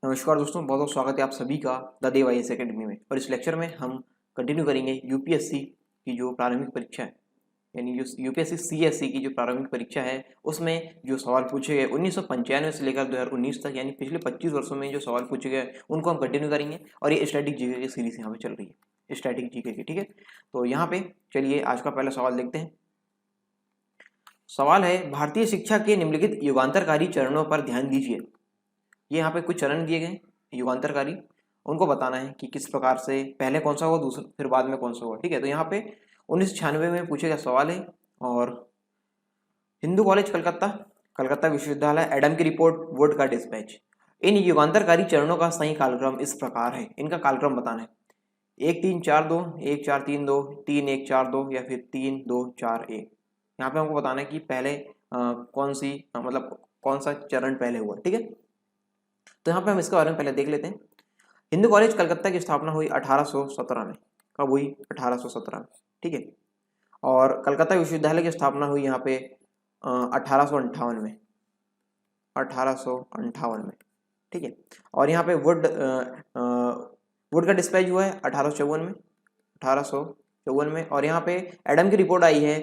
नमस्कार दोस्तों, बहुत बहुत स्वागत है आप सभी का द देव आईएएस एकेडमी में। और इस लेक्चर में हम कंटिन्यू करेंगे यूपीएससी की जो प्रारंभिक परीक्षा है, यानी जो यूपीएससी सीएससी की जो प्रारंभिक परीक्षा है उसमें जो सवाल पूछे गए 1995 से लेकर 2019 तक, यानी पिछले 25 वर्षों में जो सवाल पूछे गए उनको हम कंटिन्यू करेंगे। और ये स्टैटिक जीके की सीरीज यहाँ पे चल रही है, स्टैटिक जीके की। ठीक है, तो यहाँ पे चलिए आज का पहला सवाल देखते हैं। सवाल है, भारतीय शिक्षा के निम्नलिखित युगांतरकारी चरणों पर ध्यान दीजिए। ये यहाँ पे कुछ चरण दिए गए युगांतरकारी, उनको बताना है कि किस प्रकार से पहले कौन सा हुआ, दूसरा फिर बाद में कौन सा हुआ। ठीक है, तो यहाँ पे 1996 में पूछे गया सवाल है। और हिंदू कॉलेज कलकत्ता, कलकत्ता विश्वविद्यालय, एडम की रिपोर्ट, वुड का डिस्पैच। इन युगांतरकारी चरणों का सही कालक्रम इस प्रकार है, इनका कालक्रम बताना है। 1-3-4-2, 1-4-3-2, 3-1-4-2 या फिर 3-2-4-1। यहाँ पे हमको बताना है कि पहले मतलब कौन सा चरण पहले हुआ। ठीक है, तो यहाँ पे हम इसके बारे में पहले देख लेते हैं। हिंदू कॉलेज कलकत्ता की स्थापना हुई 1817 में। कब हुई? 1817 में। ठीक है, और कलकत्ता विश्वविद्यालय की स्थापना हुई यहाँ पे 1858 में, 1858 में। ठीक है, और यहाँ पे वुड का डिस्पैच हुआ है 1854 में, 1854 में। और यहाँ पे एडम की रिपोर्ट आई है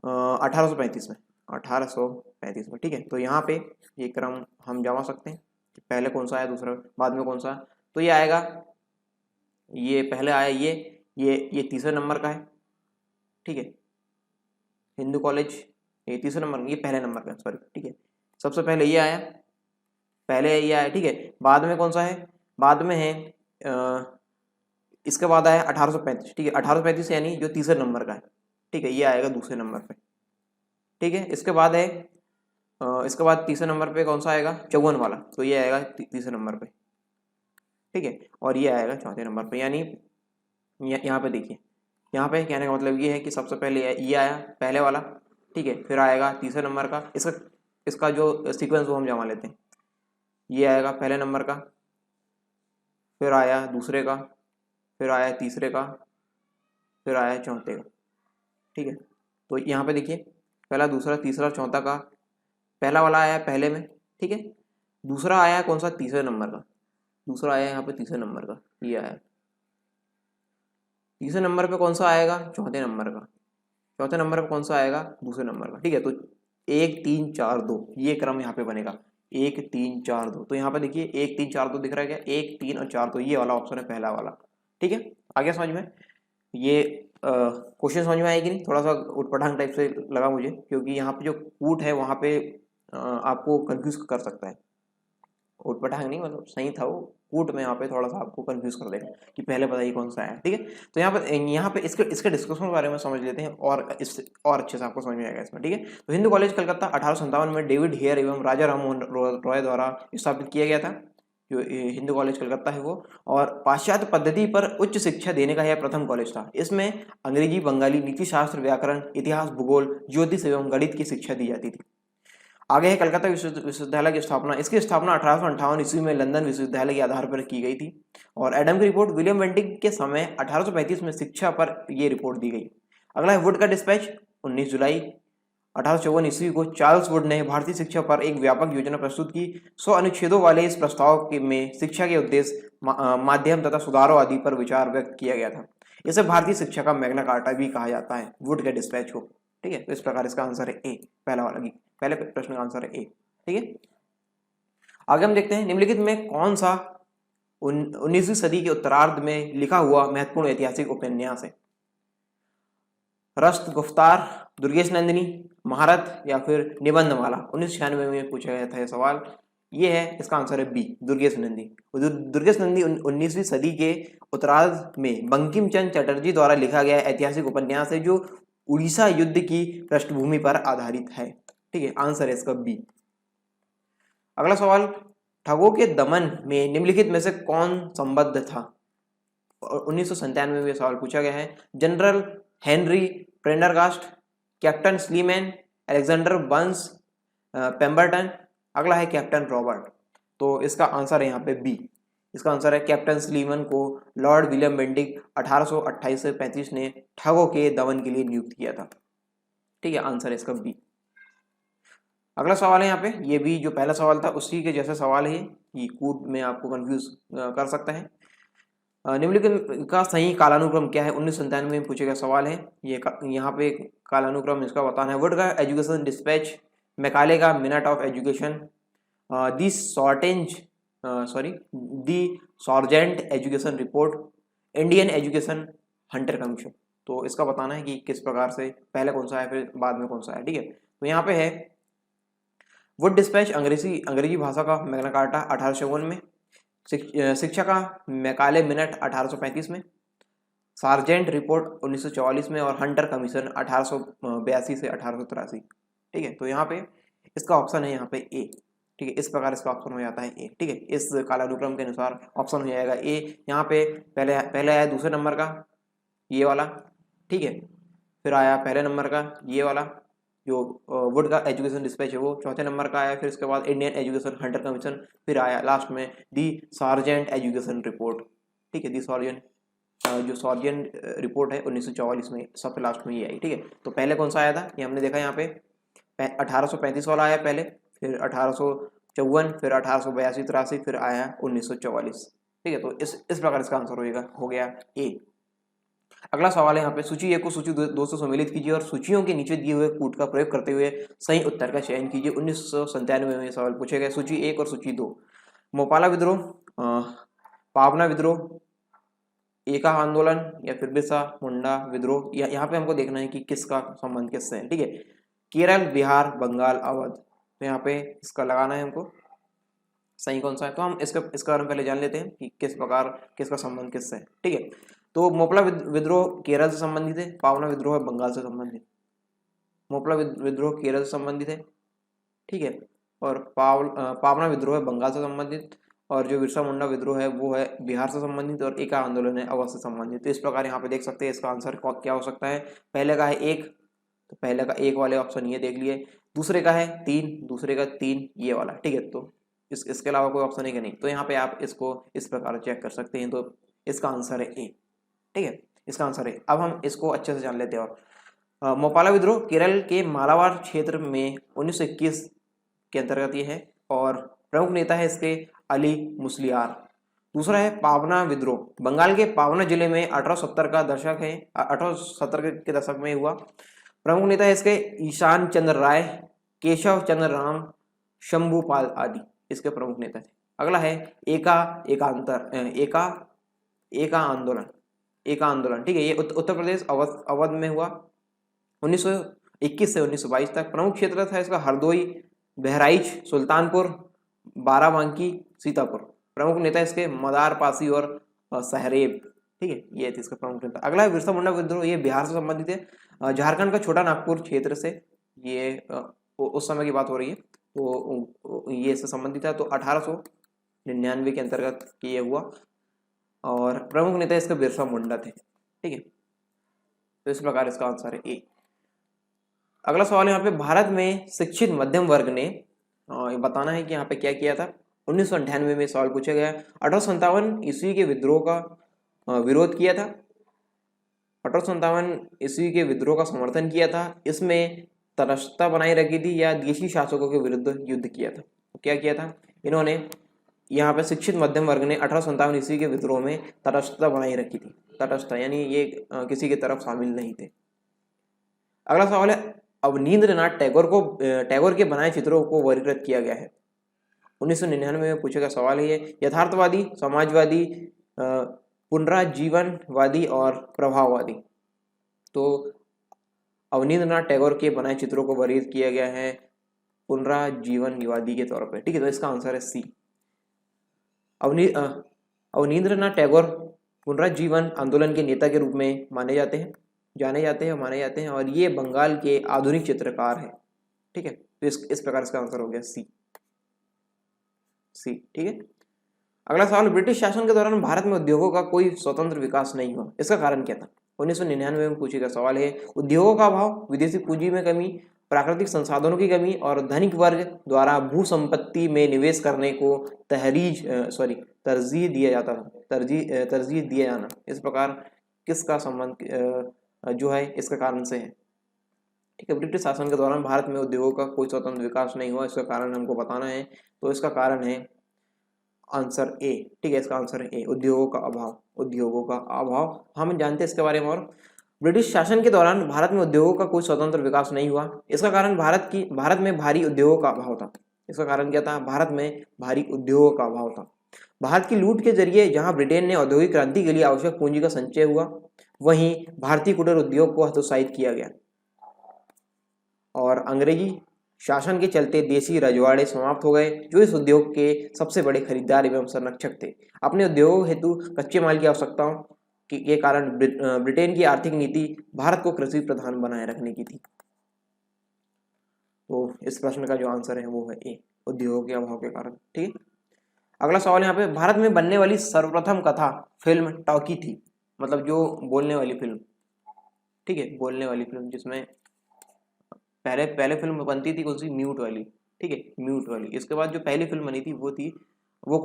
1835 में, 1835 में। ठीक है, तो यहाँ पे ये क्रम हम जमा सकते हैं कि पहले कौन सा आया, दूसरा बाद में कौन सा। तो ये आएगा, ये पहले आया, ये तीसरे नंबर का है। ठीक है, हिंदू कॉलेज ये तीसरे नंबर, ये पहले नंबर का, सॉरी। ठीक है, सबसे पहले ये आया, पहले ये आया। ठीक है, बाद में कौन सा है? बाद में है इसके बाद आया 1835। ठीक है, 1835 यानी जो तीसरे नंबर का है। ठीक है, ये आएगा दूसरे नंबर पे। ठीक है, इसके बाद है इसके बाद तीसरे नंबर पे कौन सा आएगा? 54 वाला, तो ये आएगा तीसरे नंबर पे। ठीक है, और ये आएगा चौथे नंबर पे। यानी यहाँ पे देखिए, यहाँ पे कहने का मतलब ये है कि सबसे पहले ये आया पहले वाला। ठीक है, फिर आएगा तीसरे नंबर का। इसका जो सीक्वेंस वो हम जमा लेते हैं। ये आएगा पहले नंबर का, फिर आया दूसरे का, फिर आया तीसरे का, फिर आया चौथे का। ठीक है, तो यहाँ पे देखिए, पहला, दूसरा, तीसरा, चौथा का पहला वाला आया पहले में। ठीक है, दूसरा आया कौन सा? तीसरे नंबर का। दूसरा आया यहाँ पे तीसरे नंबर का, ये आया। तीसरे नंबर पे कौन सा आएगा? चौथे नंबर का। चौथे नंबर पे कौन सा आएगा? दूसरे नंबर का। ठीक है, तो 1-3-4-2 ये क्रम यहाँ पे बनेगा, 1-3-4-2। तो यहाँ पे देखिए 1-3-4-2 दिख रहा है क्या? 1-3 और 4, तो ये वाला ऑप्शन है, पहला वाला। ठीक है, आगे समझ में ये क्वेश्चन समझ में आएगी नहीं? थोड़ा सा उटपटांग टाइप से लगा मुझे, क्योंकि यहाँ पे जो कूट है वहाँ पे आपको कंफ्यूज कर सकता है। उटपटांग नहीं, मतलब सही था वो, कूट में यहाँ पे थोड़ा सा आपको कंफ्यूज कर देगा कि पहले बताइए कौन सा है। ठीक है, तो यहाँ पे इसके डिस्कशन के बारे में समझ लेते हैं, और इससे और अच्छे से आपको समझ में आएगा इसमें। ठीक है, तो हिंदू कॉलेज कलकत्ता 1857 में डेविड हेयर एवं राजा राममोहन रॉय द्वारा स्थापित किया गया था, जो हिंदू कॉलेज कलकत्ता है वो। और पाश्चात्य पद्धति पर उच्च शिक्षा देने का यह प्रथम कॉलेज था। इसमें अंग्रेजी, बंगाली, नीति शास्त्र, व्याकरण, इतिहास, भूगोल, ज्योतिष एवं गणित की शिक्षा दी जाती थी। आगे है कलकत्ता विश्वविद्यालय की स्थापना। इसकी स्थापना 1858 ईस्वी में लंदन विश्वविद्यालय के आधार पर की गई थी। और एडम की रिपोर्ट विलियम बेंटिंग के समय 1835 में शिक्षा पर यह रिपोर्ट दी गई। अगला है वुड का डिस्पैच। 19 जुलाई 1854 ईस्वी को चार्ल्स वुड ने भारतीय शिक्षा पर एक व्यापक योजना प्रस्तुत की। 100 अनुच्छेदों वाले इस प्रस्ताव में शिक्षा के उद्देश्य, माध्यम तथा सुधारों आदि पर विचार व्यक्त किया गया था। इसे भारतीय शिक्षा का मैग्ना कार्टा भी कहा जाता है, वुड के डिस्पैच को। ठीक है, तो इस प्रकार इसका आंसर है ए, पहला वाला, पहले प्रश्न का आंसर है ए। ठीक है, आगे हम देखते हैं निम्नलिखित में कौन सा 19वीं सदी के उत्तरार्ध में लिखा हुआ महत्वपूर्ण ऐतिहासिक उपन्यास है? रस्त गुफ्तार, दुर्गेश नंदिनी, महारत या फिर निबंधमाला। 1996 में पूछा गया था यह सवाल। ये है, इसका आंसर है बी, दुर्गेश नंदी। दुर्गेश नंदी 19वीं सदी के उत्तरार्ध में बंकिम चंद्र चटर्जी द्वारा लिखा गया ऐतिहासिक उपन्यास है, जो उड़ीसा युद्ध की पृष्ठभूमि पर आधारित है। ठीक है, आंसर है इसका बी। अगला सवाल, ठगों के दमन में निम्नलिखित में से कौन संबद्ध था? 1997 में सवाल पूछा गया है। General Henry Prendergast, captain Sleeman, Alexander Burnes Pemberton. अगला है कैप्टन रॉबर्ट। तो इसका आंसर है यहाँ पे बी, इसका आंसर है कैप्टन स्लीमन को लॉर्ड विलियम बेंटिंग 1828 से 35 ने ठगों के दमन के लिए नियुक्त किया था। ठीक है, आंसर है इसका बी। अगला सवाल है यहाँ पे, ये भी जो पहला सवाल था उसी के जैसा सवाल है। ये कूट में आपको कंफ्यूज कर सकता है। निम्नलिखित का सही कालानुक्रम क्या है, 1997 में पूछे गया सवाल है। ये यहाँ पे कालानुक्रम इसका बताना है। वुड का एजुकेशन डिस्पैच, मैकाले का minute of education, the Sargent the Sargent education report, Indian education Hunter commission. तो इसका बताना है कि किस प्रकार से पहले कौन सा है फिर बाद में कौन सा है। ठीक है, तो यहाँ पे है वुड डिस्पैच अंग्रेजी भाषा का मैग्ना कार्टा 1854 में, शिक्षा का मैकाले मिनट 1835 में, सार्जेंट रिपोर्ट 1944 में और हंटर कमीशन 1882 से 1883। ठीक है, तो यहाँ पे इसका ऑप्शन है यहाँ पे ए। ठीक है, इस प्रकार इसका ऑप्शन हो जाता है ए। ठीक है, इस कालानुक्रम के अनुसार ऑप्शन हो जाएगा ए। यहाँ पे पहले आया दूसरे नंबर का ये वाला, ठीक है, फिर आया पहले नंबर का ये वाला जो वुड का एजुकेशन डिस्पैच है वो चौथे नंबर का आया, फिर उसके बाद इंडियन एजुकेशन हंटर कमीशन, फिर आया लास्ट में दी सार्जेंट एजुकेशन रिपोर्ट। ठीक है, दी सार्जेंट जो सार्जेंट रिपोर्ट है 1944 में सबसे लास्ट में ये आई। ठीक है, तो पहले कौन सा आया था ये हमने देखा यहाँ पे 1835 वाला आया पहले, फिर 1854, फिर 1882-83, फिर आया 1944। ठीक है, तो इस प्रकार इसका आंसर हो गया ए। अगला सवाल है यहाँ पे, सूची 1 को सूची 2 से सम्मिलित कीजिए और सूचियों के नीचे दिए हुए कूट का प्रयोग करते हुए सही उत्तर का चयन कीजिए। 1997 में सवाल पूछे गए, सूची 1 और सूची 2, मोपाला विद्रोह, पावना विद्रोह, एका आंदोलन या फिर बिरसा मुंडा विद्रोह। यहाँ पे हमको देखना है कि किसका संबंध किससे है। ठीक है, केरल, बिहार, बंगाल, अवध, तो यहाँ पे इसका लगाना है हमको सही कौन सा है। तो हम इसका बारे में पहले जान लेते हैं कि किस प्रकार किसका संबंध किससे है। ठीक है, तो मोपला विद्रोह केरल से संबंधित है, पावना विद्रोह बंगाल से संबंधित। मोपला विद्रोह केरल से संबंधित है, ठीक है, और पावना विद्रोह है बंगाल से संबंधित, और जो बिरसा मुंडा विद्रोह है वो है बिहार से संबंधित, और एका आंदोलन है अवध से संबंधित। तो इस प्रकार यहाँ पे देख सकते हैं इसका आंसर क्या हो सकता है। पहले का है 1, तो पहले का 1 वाले ऑप्शन ये देख लिए, दूसरे का है 3, दूसरे का 3 ये वाला। ठीक है, तो इसके अलावा कोई ऑप्शन है कि नहीं, तो यहाँ पे आप इसको इस प्रकार चेक कर सकते हैं। तो इसका आंसर है ए। ठीक है, इसका आंसर है। अब हम इसको अच्छे से जान लेते हैं। और मोपाला विद्रोह केरल के मालाबार क्षेत्र में 1921 के अंतर्गत ये है, और प्रमुख नेता है इसके अली मुस्लियार। दूसरा है पावना विद्रोह, बंगाल के पावना जिले में 1870 का दशक है, 1870 के दशक में हुआ। प्रमुख नेता है इसके ईशान चंद्र राय, केशव चंद्र राम, शंभुपाल आदि इसके प्रमुख नेता थे। अगला है एका आंदोलन। ठीक है, ये उत्तर प्रदेश अवध में हुआ 1921 से 1922 तक। प्रमुख क्षेत्र था इसका हरदोई, बहराइच, सुल्तानपुर, बाराबांकी, सीतापुर। प्रमुख नेता इसके मदार पासी और सहरेब। ठीक है, ये थे इसका प्रमुख नेता। अगला है बिरसा मुंडा विद्रोह, ये बिहार से संबंधित है, झारखंड का छोटा नागपुर क्षेत्र से, ये उस समय की बात हो रही है, तो ये इससे संबंधित है। तो 1899 के अंतर्गत ये हुआ, और प्रमुख नेता इसका बिरसा मुंडा थे। ठीक है, तो इस प्रकार इसका आंसर है ए। अगला सवाल यहाँ पे, भारत में शिक्षित मध्यम वर्ग ने बताना है कि यहाँ पे क्या किया था। 1998 में सवाल पूछा गया। 1857 ईस्वी के विद्रोह का विरोध किया था, 1857 ईस्वी के विद्रोह का समर्थन किया था। इसमें तटस्थता बनाई रखी थी या देशी शासकों के विरुद्ध युद्ध किया था। तो क्या किया था इन्होंने, यहाँ पे शिक्षित मध्यम वर्ग ने 1857 ईस्वी के विद्रोह में तटस्थता बनाई रखी थी। तटस्थ यानी ये किसी की तरफ शामिल नहीं थे। अगला सवाल है, अवनींद्रनाथ टैगोर के बनाए चित्रों को वर्गीकृत किया गया है। 1999 में पूछा गया सवाल है ये, यथार्थवादी, समाजवादी, पुनराजीवनवादी और प्रभाववादी। तो अवनींद्रनाथ टैगोर के बनाए चित्रों को वर्गीकृत किया गया है पुनराजीवनवादी के तौर पर। ठीक है, तो इसका आंसर है सी। अवनींद्रनाथ टैगोर पुनर्जीवन आंदोलन के नेता के रूप में जाने जाते हैं और ये बंगाल के आधुनिक चित्रकार हैं। ठीक है, तो इस प्रकार इसका आंसर हो गया सी। ठीक है, अगला सवाल, ब्रिटिश शासन के दौरान भारत में उद्योगों का कोई स्वतंत्र विकास नहीं हुआ, इसका कारण क्या था। 1999 में पूछे गया सवाल है, उद्योगों का अभाव, विदेशी पूंजी में कमी, प्राकृतिक संसाधनों की कमी और धनिक वर्ग द्वारा भू संपत्ति में निवेश करने को तरजीह दिया जाना। इस प्रकार किसका संबंध जो है इसका कारण से है। ठीक है, ब्रिटिश शासन के दौरान भारत में उद्योगों का कोई स्वतंत्र विकास नहीं हुआ, इसका कारण हमको बताना है। तो इसका कारण है आंसर ए, ठीक है, इसका आंसर है ए, उद्योगों का अभाव, उद्योगों का अभाव। हम जानते हैं इसके बारे में। और ब्रिटिश शासन के दौरान भारत में उद्योगों का कोई स्वतंत्र विकास नहीं हुआ। इसका कारण भारत में भारी उद्योगों का अभाव था। इसका कारण क्या था? भारत में भारी उद्योगों का अभाव था। भारत की लूट के जरिए जहां ब्रिटेन ने औद्योगिक क्रांति के लिए आवश्यक पूंजी का संचय हुआ, वहीं भारतीय कुटीर उद्योग को हतोत्साहित किया गया और अंग्रेजी शासन के चलते देसी रजवाड़े समाप्त हो गए, जो इस उद्योग के सबसे बड़े खरीदार एवं संरक्षक थे। अपने उद्योगों हेतु कच्चे माल की आवश्यकताओं के कारण ब्रिटेन की आर्थिक नीति भारत को कृषि प्रधान बनाए रखने की थी। तो इस प्रश्न का जो आंसर है वो है ए, उद्योगों के अभाव के कारण। ठीक है, अगला सवाल यहाँ पे, भारत में बनने वाली सर्वप्रथम कथा फिल्म टॉकी थी, मतलब जो बोलने वाली फिल्म। ठीक है, बोलने वाली फिल्म, जिसमें पहले फिल्म बनती थी कौन सी? म्यूट वाली। ठीक है, म्यूट वाली। इसके बाद जो पहली फिल्म बनी थी वो थी वो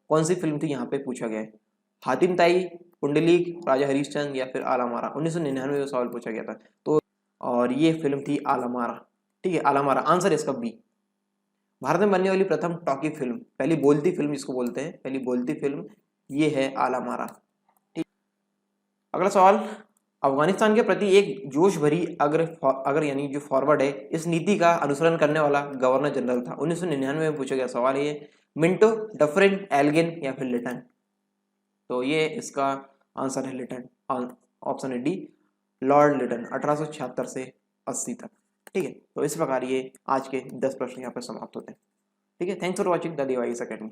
कौन सी फिल्म थी यहाँ पे पूछा गया है? हातिम ताई, पुंडलीक, राजा हरिश्चंद्र या फिर आलामारा। 1999 में सवाल पूछा गया था। तो और ये फिल्म थी आलामारा। ठीक है, आलामारा आंसर इसका बी। भारत में बनने वाली प्रथम टॉकी फिल्म, पहली बोलती फिल्म जिसको बोलते हैं, पहली बोलती फिल्म, ये है आलामारा। ठीक, अगला सवाल, अफगानिस्तान के प्रति एक जोश भरी अगर यानी जो फॉरवर्ड है, इस नीति का अनुसरण करने वाला गवर्नर जनरल था। 1999 में पूछा गया सवाल है ये, मिंटो, डफरिन, एल्गिन या फिर लिटन। तो ये इसका आंसर है लिटन, ऑप्शन है डी, लॉर्ड लिटन, 1876 से 80 तक। ठीक है, तो इस प्रकार ये आज के 10 प्रश्न यहाँ पर समाप्त होते हैं। ठीक है, thanks for watching the device academy.